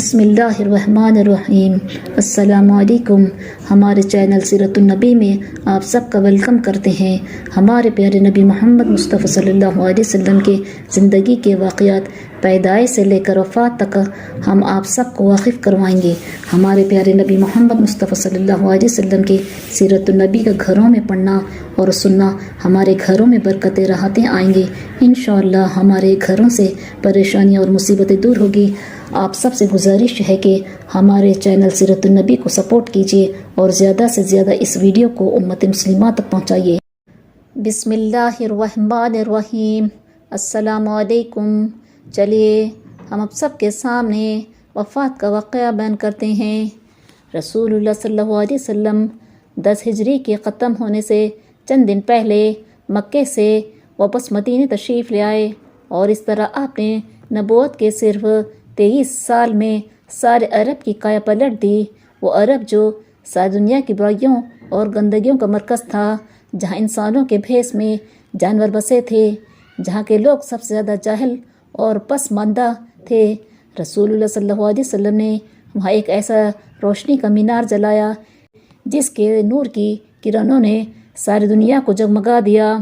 بسم اللہ الرحمن الرحیم۔ السلام علیکم۔ ہمارے چینل سیرت النبی میں آپ سب کا ویلکم کرتے ہیں۔ ہمارے پیارے نبی محمد مصطفیٰ صلی اللہ علیہ وسلم کے زندگی کے واقعات پیدائش سے لے کر وفات تک ہم آپ سب کو واقف کروائیں گے۔ ہمارے پیارے نبی محمد مصطفیٰ صلی اللہ علیہ وسلم کے سیرت النبی کا گھروں میں پڑھنا اور سننا ہمارے گھروں میں برکتیں راحتیں آئیں گی۔ انشاءاللہ ہمارے گھروں سے پریشانیاں اور مصیبتیں دور ہوگی۔ آپ سب سے گزارش ہے کہ ہمارے چینل سیرت النبی کو سپورٹ کیجیے اور زیادہ سے زیادہ اس ویڈیو کو امت مسلمہ تک پہنچائیے۔ بسم اللہ الرحمن الرحیم۔ السلام علیکم۔ چلیے ہم اب سب کے سامنے وفات کا واقعہ بیان کرتے ہیں۔ رسول اللہ صلی اللہ علیہ وسلم 10 ہجری کے ختم ہونے سے چند دن پہلے مکے سے واپس مدینے تشریف لے آئے، اور اس طرح آپ نے نبوت کے صرف 23 سال میں سارے عرب کی کایا پلٹ دی۔ وہ عرب جو ساری دنیا کی برائیوں اور گندگیوں کا مرکز تھا، جہاں انسانوں کے بھیس میں جانور بسے تھے، جہاں کے لوگ سب سے زیادہ جاہل اور پسماندہ تھے، رسول اللہ صلی اللہ علیہ وسلم نے وہاں ایک ایسا روشنی کا مینار جلایا جس کے نور کی کرنوں نے ساری دنیا کو جگمگا دیا۔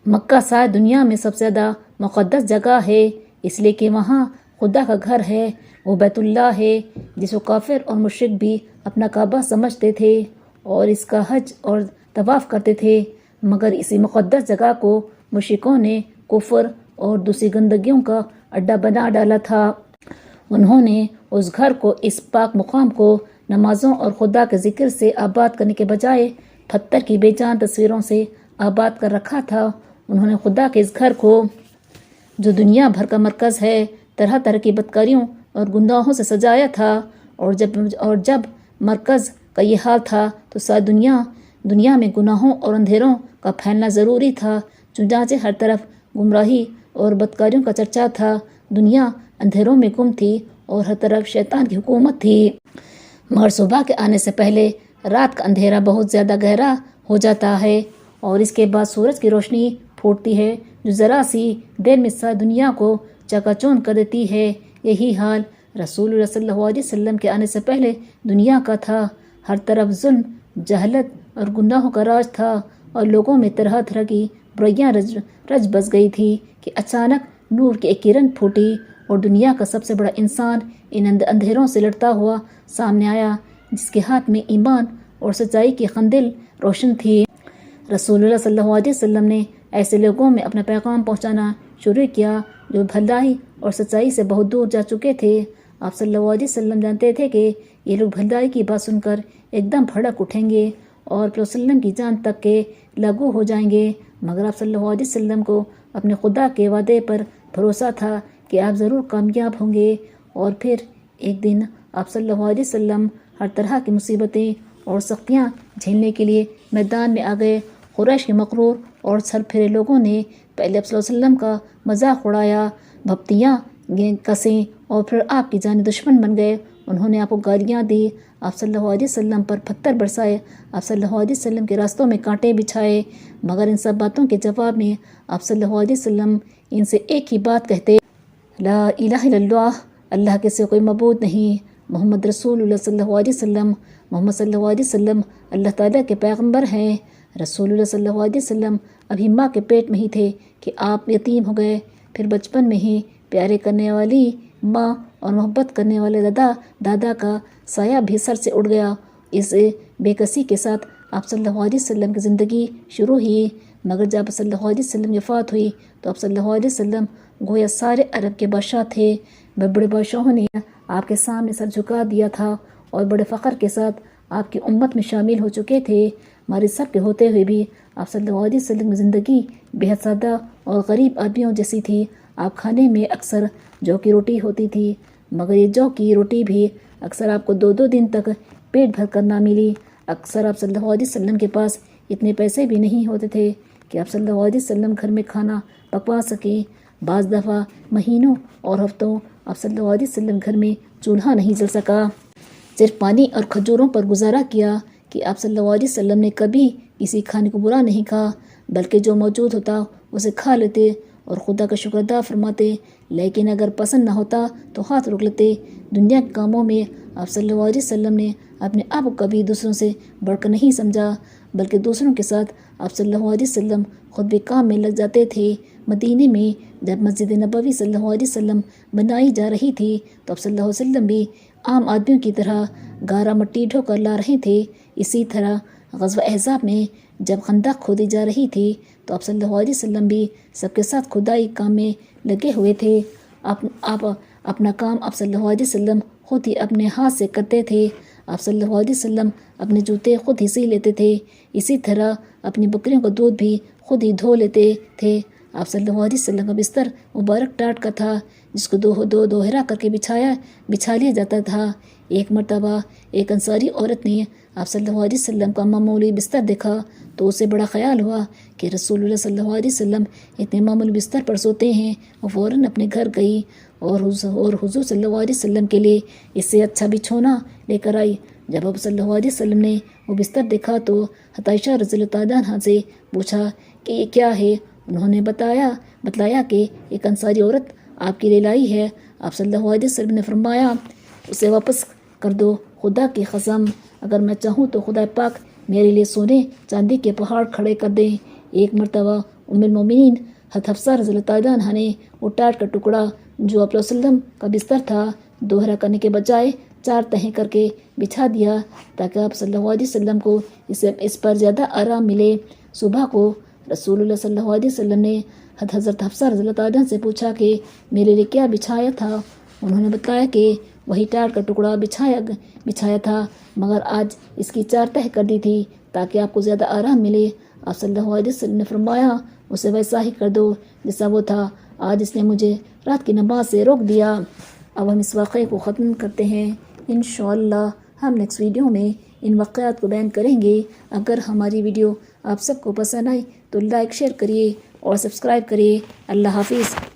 مکہ ساری دنیا میں سب سے زیادہ مقدس جگہ ہے، اس لیے کہ وہاں خدا کا گھر ہے، وہ بیت اللہ ہے، جس کو کافر اور مشرک بھی اپنا کعبہ سمجھتے تھے اور اس کا حج اور طواف کرتے تھے، مگر اسی مقدس جگہ کو مشرکوں نے کفر اور دوسری گندگیوں کا اڈا بنا ڈالا تھا۔ انہوں نے اس گھر کو، اس پاک مقام کو نمازوں اور خدا کے ذکر سے آباد کرنے کے بجائے پتھر کی بے جان تصویروں سے آباد کر رکھا تھا۔ انہوں نے خدا کے اس گھر کو، جو دنیا بھر کا مرکز ہے، طرح طرح کی بدکاریوں اور گناہوں سے سجایا تھا، اور جب مرکز کا یہ حال تھا تو ساری دنیا میں گناہوں اور اندھیروں کا پھیلنا ضروری تھا، چنانچہ ہر طرف گمراہی اور بدکاریوں کا چرچا تھا۔ دنیا اندھیروں میں گم تھی اور ہر طرف شیطان کی حکومت تھی، مگر صبح کے آنے سے پہلے رات کا اندھیرا بہت زیادہ گہرا ہو جاتا ہے، اور اس کے بعد سورج کی روشنی پھوٹتی ہے جو ذرا سی دیر میں ساری دنیا کو چکا چوند کر دیتی ہے۔ یہی حال رسول اللہ صلی اللہ علیہ وسلم کے آنے سے پہلے دنیا کا تھا۔ ہر طرف ظلم، جہالت اور گناہوں کا راج تھا، اور لوگوں میں طرح طرح کی برائیاں رج بس گئی تھی کہ اچانک نور کی ایک کرن پھوٹی اور دنیا کا سب سے بڑا انسان ان اندھیروں سے لڑتا ہوا سامنے آیا، جس کے ہاتھ میں ایمان اور سچائی کی قندیل روشن تھی۔ رسول اللہ صلی اللہ علیہ وسلم نے ایسے لوگوں میں اپنا پیغام پہنچانا شروع کیا جو بھلائی اور سچائی سے بہت دور جا چکے تھے۔ آپ صلی اللہ علیہ وسلم جانتے تھے کہ یہ لوگ بھلائی کی بات سن کر ایک دم بھڑک اٹھیں گے اور پھر وسلم کی جان تک کے لاگو ہو جائیں گے، مگر آپ صلی اللہ علیہ وسلم کو اپنے خدا کے وعدے پر بھروسہ تھا کہ آپ ضرور کامیاب ہوں گے۔ اور پھر ایک دن آپ صلی اللہ علیہ وسلم ہر طرح کی مصیبتیں اور سختیاں جھیلنے کے لیے میدان میں آ گئے۔ قریش کے مغرور اور سر پھرے لوگوں نے پہلے آپ صلی اللہ علیہ وسلم کا مذاق اڑایا، بھپتیاں کسیں، اور پھر آپ کی جانی دشمن بن گئے۔ انہوں نے آپ کو گالیاں دی، آپ صلی اللہ علیہ وسلم پر پتھر برسائے، آپ صلی اللہ علیہ وسلم کے راستوں میں کانٹے بچھائے، مگر ان سب باتوں کے جواب میں آپ صلی اللہ علیہ وسلم ان سے ایک ہی بات کہتے، لا الہ الا اللہ، اللہ کے سے کوئی معبود نہیں، محمد رسول اللہ صلی اللہ علیہ وسلم، محمد صلی اللہ علیہ وسلم اللہ تعالیٰ کے پیغمبر ہیں۔ رسول اللہ صلی اللہ علیہ وسلم ابھی ماں کے پیٹ میں ہی تھے کہ آپ یتیم ہو گئے، پھر بچپن میں ہی پیارے کرنے والی ماں اور محبت کرنے والے دادا کا سایہ بھی سر سے اڑ گیا۔ اس بے کسی کے ساتھ آپ صلی اللہ علیہ وسلم کی زندگی شروع ہوئی، مگر جب صلی اللہ علیہ وسلم کی وفات ہوئی تو آپ صلی اللہ علیہ وسلم گویا سارے عرب کے بادشاہ تھے۔ بڑے بادشاہوں نے آپ کے سامنے سر جھکا دیا تھا اور بڑے فخر کے ساتھ آپ کی امت میں شامل ہو چکے تھے، ہمارے سب کے ہوتے ہوئے بھی آپ صلی اللہ علیہ وسلم کی زندگی بے حد سادہ اور غریب آدمیوں جیسی تھی۔ آپ کھانے میں اکثر جو کی روٹی ہوتی تھی، مگر یہ جو کی روٹی بھی اکثر آپ کو 2 دن تک پیٹ بھر کر نہ ملی۔ اکثر آپ صلی اللہ علیہ وسلم کے پاس اتنے پیسے بھی نہیں ہوتے تھے کہ آپ صلی اللہ علیہ وسلم گھر میں کھانا پکوا سکیں۔ بعض دفعہ مہینوں اور ہفتوں آپ صلی اللہ علیہ وسلم گھر میں چولہا نہیں جل سکا، صرف پانی اور کھجوروں پر گزارا کیا کہ آپ صلی اللہ علیہ وسلم نے کبھی کسی کھانے کو برا نہیں کہا، بلکہ جو موجود ہوتا اسے کھا لیتے اور خدا کا شکر ادا فرماتے، لیکن اگر پسند نہ ہوتا تو ہاتھ روک لیتے۔ دنیا کے کاموں میں آپ صلی اللہ علیہ وسلم نے اپنے آپ کو کبھی دوسروں سے بڑھ کر نہیں سمجھا، بلکہ دوسروں کے ساتھ آپ صلی اللہ علیہ وسلم خود بھی کام میں لگ جاتے تھے۔ مدینے میں جب مسجد نبوی صلی اللہ علیہ وسلم بنائی جا رہی تھی تو آپ صلی اللہ علیہ وسلم بھی عام آدمیوں کی طرح گارا مٹی ڈھو کر لا رہے تھے۔ اسی طرح غزوہ احزاب میں جب خندق کھودی جا رہی تھی تو آپ صلی اللہ علیہ وسلم بھی سب کے ساتھ کھدائی کام میں لگے ہوئے تھے۔ آپ اپنا کام آپ صلی اللہ علیہ وسلم خود ہی اپنے ہاتھ سے کرتے تھے۔ آپ صلی اللہ علیہ وسلم اپنے جوتے خود ہی سی لیتے تھے۔ اسی طرح اپنی بکریوں کا دودھ بھی خود ہی دھو لیتے تھے۔ آپ صلی اللہ علیہ وسلم کا بستر مبارک ٹاٹ کا تھا، جس کو دوہرا کر کے بچھا لیا جاتا تھا۔ ایک مرتبہ ایک انصاری عورت نے آپ صلی اللہ علیہ وسلم کا معمولی بستر دیکھا تو اسے بڑا خیال ہوا کہ رسول اللہ صلی اللہ علیہ وسلم اتنے معمولی بستر پر سوتے ہیں۔ وہ فوراً اپنے گھر گئی اور حضور صلی اللہ علیہ وسلم کے لیے اس سے اچھا بچھونا لے کر آئی۔ جب آپ صلی اللہ علیہ وسلم نے وہ بستر دیکھا تو عائشہ رضی اللہ تعالیٰ عنہا سے پوچھا کہ یہ کیا ہے؟ انہوں نے بتلایا کہ ایک انصاری عورت آپ کے لیے لائی ہے۔ آپ صلی اللہ علیہ وسلم نے فرمایا اسے واپس کر دو۔ خدا کی قسم، اگر میں چاہوں تو خدا پاک میرے لیے سونے چاندی کے پہاڑ کھڑے کر دیں۔ ایک مرتبہ ام المومنین حفصہ رضی اللہ تعالیٰ عنہا نے وہ ٹاٹ کا ٹکڑا جو آپ صلی اللہ علیہ وسلم کا بستر تھا دوہرا کرنے کے بجائے 4 تہیں کر کے بچھا دیا تاکہ آپ صلی اللہ علیہ وسلم کو اس پر زیادہ آرام ملے۔ صبح کو رسول اللہ صلی اللہ علیہ وسلم نے حضرت حفصہ رضی اللہ تعالیٰ عنہ سے پوچھا کہ میرے لیے کیا بچھایا تھا؟ انہوں نے بتایا کہ وہی ٹاٹ کا ٹکڑا بچھایا تھا، مگر آج اس کی 4 تہہ کر دی تھی تاکہ آپ کو زیادہ آرام ملے۔ آپ صلی اللہ علیہ وسلم نے فرمایا اسے ویسا ہی کر دو جیسا وہ تھا، آج اس نے مجھے رات کی نماز سے روک دیا۔ اب ہم اس واقعے کو ختم کرتے ہیں۔ انشاءاللہ ہم نیکسٹ ویڈیو میں ان واقعات کو بیان کریں گے۔ اگر ہماری ویڈیو آپ سب کو پسند آئی تو لائک شیئر کریے اور سبسکرائب کریے۔ اللہ حافظ۔